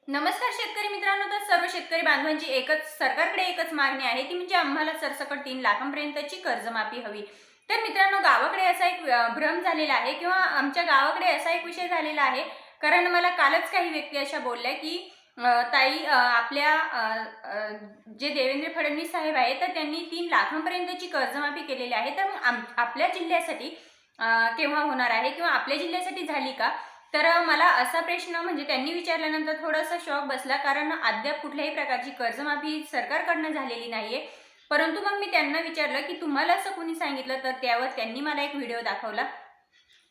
नमस्कार शेतकरी मित्रांनो. तर सर्व शेतकरी बांधवांची सरकारकडे एकच मागणी आहे, ती म्हणजे आम्हाला सरसकट 3 लाखांपर्यंतची कर्जमाफी हवी. तर मित्रांनो, गावाकडे असा एक भ्रम झालेला आहे किंवा आमच्या गावाकडे असा एक विषय झालेला आहे. कारण मला कालच काही व्यक्ती अशा बोलल्या की ताई, आपल्या जे देवेंद्र फडणवीस साहेब आहेत तर त्यांनी 3 लाखांपर्यंतची कर्जमाफी केलेली आहे. तर मग आपल्या जिल्ह्यासाठी केव्हा होणार आहे किंवा आपल्या जिल्ह्यासाठी झाली का? तर मला असा प्रश्न म्हणजे त्यांनी विचारल्यानंतर थोडासा शॉक बसला, कारण अद्याप कुठल्याही प्रकारची कर्जमाफी सरकारकडनं झालेली नाहीये. परंतु मग मी त्यांना विचारलं की तुम्हाला असं कोणी सांगितलं, तर त्यावर त्यांनी मला एक व्हिडिओ दाखवला.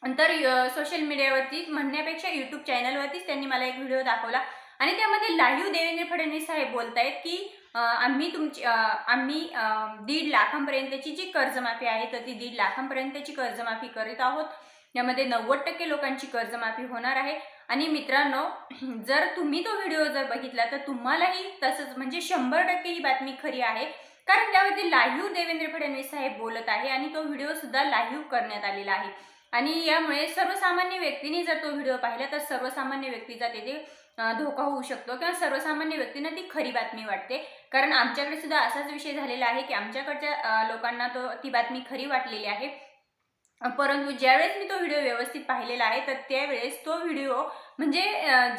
तर सोशल मीडियावरती म्हणण्यापेक्षा यूट्यूब चॅनलवरतीच त्यांनी मला एक व्हिडिओ दाखवला आणि त्यामध्ये लाईव्ह देवेंद्र फडणवीस साहेब बोलतायत की आम्ही 1.5 लाखांपर्यंतची जी कर्जमाफी आहे तर ती 1.5 लाखांपर्यंतची कर्जमाफी करीत आहोत. यामध्ये 90% लोकांची कर्जमाफी होणार आहे. आणि मित्रांनो, जर तुम्ही तो व्हिडिओ जर बघितला तर तुम्हालाही तसंच म्हणजे 100% ही बातमी खरी आहे. कारण त्यावरती लाईव्ह देवेंद्र फडणवीस साहेब बोलत आहे आणि तो व्हिडिओ सुद्धा लाईव्ह करण्यात आलेला आहे. आणि यामुळे सर्वसामान्य व्यक्तीने जर तो व्हिडिओ पाहिला तर सर्वसामान्य व्यक्तीचा तिथे धोका होऊ शकतो किंवा सर्वसामान्य व्यक्तींना ती खरी बातमी वाटते. कारण आमच्याकडे सुद्धा असाच विषय झालेला आहे की आमच्याकडच्या लोकांना ती बातमी खरी वाटलेली आहे. परंतु ज्यावेळेस मी तो व्हिडिओ व्यवस्थित पाहिलेला आहे तर त्यावेळेस तो व्हिडिओ म्हणजे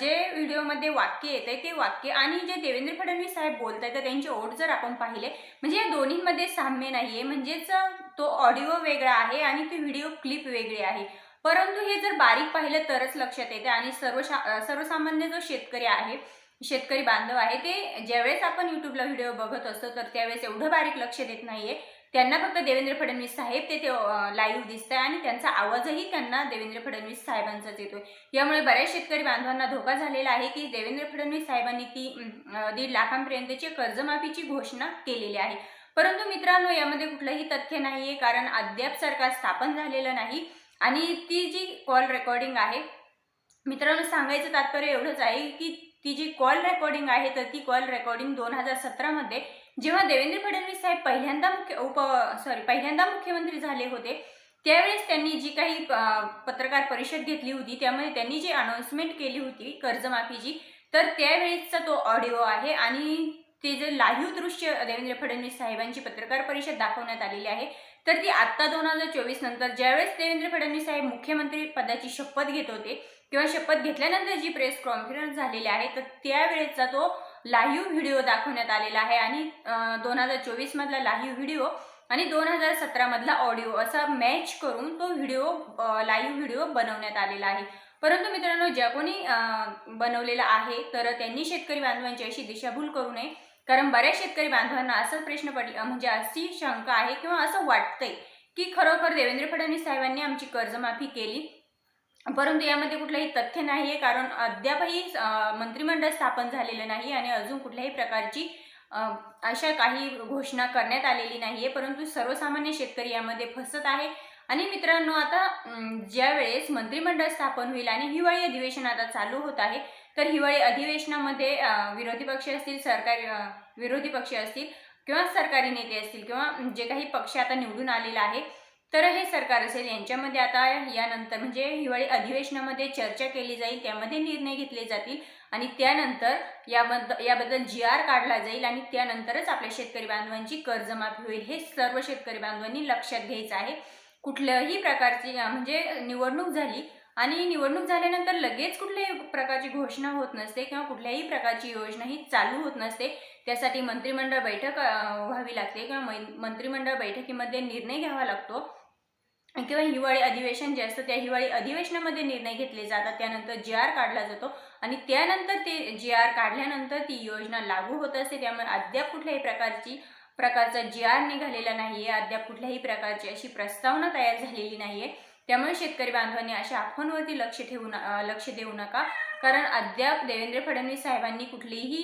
जे व्हिडिओमध्ये वाक्य येते ते वाक्य आणि जे देवेंद्र फडणवीस साहेब बोलतायत तर त्यांचे ओठ जर आपण पाहिले म्हणजे या दोन्हीमध्ये साम्य नाहीये. म्हणजेच तो ऑडिओ वेगळा आहे आणि ती व्हिडिओ क्लिप वेगळी आहे. परंतु हे जर बारीक पाहिलं तरच लक्षात येते. आणि सर्वसामान्य जो शेतकरी आहे, शेतकरी बांधव आहे, ते ज्यावेळेस आपण युट्यूबला व्हिडिओ बघत असतो तर त्यावेळेस एवढं बारीक लक्ष देत नाहीये. त्यांना फक्त देवेंद्र फडणवीस साहेब ते लाईव्ह दिसत आहे आणि त्यांचा आवाजही त्यांना देवेंद्र फडणवीस साहेबांचाच येतोय. यामुळे बऱ्याच शेतकरी बांधवांना धोका झालेला आहे की देवेंद्र फडणवीस साहेबांनी ती 1.5 लाखांपर्यंतची कर्जमाफीची घोषणा केलेली आहे. परंतु मित्रांनो, यामध्ये कुठलंही तथ्य नाहीये, कारण अद्याप सरकार स्थापन झालेलं नाही. आणि ती जी कॉल रेकॉर्डिंग आहे, मित्रांनो, सांगायचं तात्पर्य एवढंच आहे की ती जी कॉल रेकॉर्डिंग आहे तर ती कॉल रेकॉर्डिंग 2017 मध्ये जेव्हा देवेंद्र फडणवीस साहेब पहिल्यांदा मुख्यमंत्री झाले होते त्यावेळेस त्यांनी जी काही पत्रकार परिषद घेतली होती त्यामध्ये त्यांनी जी अनाउन्समेंट केली होती कर्जमाफीची, तर त्यावेळेसचा तो ऑडिओ आहे. आणि ते जे लाईव्ह दृश्य देवेंद्र फडणवीस साहेबांची पत्रकार परिषद दाखवण्यात आलेली आहे तर ती आत्ता 2024 नंतर ज्यावेळेस देवेंद्र फडणवीस साहेब मुख्यमंत्री पदाची शपथ घेत होते किंवा शपथ घेतल्यानंतर जी प्रेस कॉन्फरन्स झालेली आहे तर त्यावेळेसचा तो लाईव्ह व्हिडिओ दाखवण्यात आलेला आहे. आणि 2024 मधला लाईव्ह व्हिडिओ आणि 2017 मधला ऑडिओ असा मॅच करून तो लाईव्ह व्हिडिओ बनवण्यात आलेला आहे. परंतु मित्रांनो, ज्या कोणी बनवलेला आहे तर त्यांनी शेतकरी बांधवांची अशी दिशाभूल करू नये. कारण बऱ्याच शेतकरी बांधवांना असाच प्रश्न पडला, म्हणजे अशी शंका आहे किंवा असं वाटतंय की खरोखर देवेंद्र फडणवीस साहेबांनी आमची कर्जमाफी केली. परंतु यामध्ये कुठलंही तथ्य नाहीये, कारण अद्यापही मंत्रिमंडळ स्थापन झालेलं नाही आणि अजून कुठल्याही प्रकारची अशा काही घोषणा करण्यात आलेली नाहीये. परंतु सर्वसामान्य शेतकरी यामध्ये फसत आहे. आणि मित्रांनो, आता ज्या वेळेस मंत्रिमंडळ स्थापन होईल आणि हिवाळी अधिवेशन आता चालू होत आहे तर हिवाळी अधिवेशनामध्ये विरोधी पक्ष असतील, विरोधी पक्ष असतील किंवा सरकारी नेते असतील किंवा जे काही पक्ष आता निवडून आलेला आहे तर हे सरकार असेल, यांच्यामध्ये आता यानंतर म्हणजे हिवाळी अधिवेशनामध्ये चर्चा केली जाईल, त्यामध्ये निर्णय घेतले जातील आणि त्यानंतर याबद्दल GR काढला जाईल आणि त्यानंतरच आपल्या शेतकरी बांधवांची कर्जमाफी होईल. हे सर्व शेतकरी बांधवांनी लक्षात घ्यायचं आहे. कुठल्याही प्रकारची म्हणजे निवडणूक झाली आणि निवडणूक झाल्यानंतर लगेच कुठल्याही प्रकारची घोषणा होत नसते किंवा कुठल्याही प्रकारची योजना ही चालू होत नसते. त्यासाठी मंत्रिमंडळ बैठक व्हावी लागते किंवा मंत्रिमंडळ बैठकीमध्ये निर्णय घ्यावा लागतो किंवा हिवाळी अधिवेशन जे असतं त्या हिवाळी अधिवेशनामध्ये निर्णय घेतले जातात. त्यानंतर GR काढला जातो आणि त्यानंतर ते GR काढल्यानंतर ती योजना लागू होत असते. त्यामुळे अद्याप कुठल्याही प्रकारचा GR निघालेला नाहीये, अद्याप कुठल्याही प्रकारची अशी प्रस्तावना तयार झालेली नाहीये. त्यामुळे शेतकरी बांधवांनी अशा अफवांवरती लक्ष देऊ नका. कारण अद्याप देवेंद्र फडणवीस साहेबांनी कुठलीही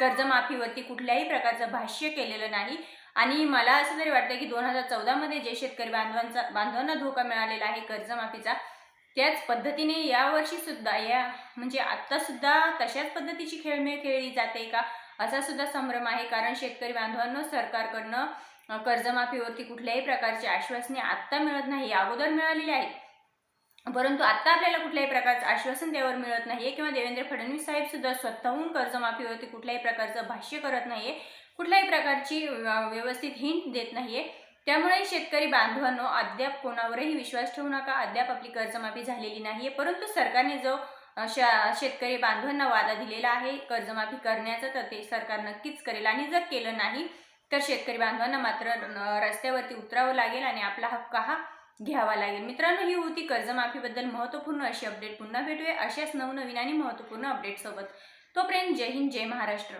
कर्जमाफीवरती कुठल्याही प्रकारचं भाष्य केलेलं नाही. आणि मला असं तरी वाटतं की 2014 मध्ये जे शेतकरी बांधवांना धोका मिळालेला आहे कर्जमाफीचा, त्याच पद्धतीने यावर्षी सुद्धा म्हणजे आता सुद्धा तशाच पद्धतीची खेळमेळ खेळली जाते का, असा सुद्धा संभ्रम आहे. कारण शेतकरी बांधवांना सरकारकडनं कर्जमाफीवरती कुठल्याही प्रकारची आश्वासने आत्ता मिळत नाही, अगोदर मिळालेली आहे. परंतु आता आपल्याला कुठल्याही प्रकारचं आश्वासन त्यावर मिळत नाहीये किंवा देवेंद्र फडणवीस साहेब सुद्धा स्वतःहून कर्जमाफीवरती कुठल्याही प्रकारचं भाष्य करत नाहीये, कुठल्याही प्रकारची व्यवस्थित हिंट देत नाहीये. त्यामुळे शेतकरी बांधवांनो, अद्याप कोणावरही विश्वास ठेवू नका. अद्याप आपली कर्जमाफी झालेली नाहीये, परंतु सरकारने जो शेतकरी बांधवांना वादा दिलेला आहे कर्जमाफी करण्याचा, तर ते सरकार नक्कीच करेल. आणि जर केलं नाही तर शेतकरी बांधवांना मात्र रस्त्यावरती उतरावं लागेल आणि आपला हक्क हा घ्यावा लागेल. मित्रांनो, ही होती कर्जमाफीबद्दल महत्त्वपूर्ण अशी अपडेट. पुन्हा भेटूया अशाच नवनवीन आणि महत्त्वपूर्ण अपडेट सोबत. तोपर्यंत जय हिंद, जय महाराष्ट्र.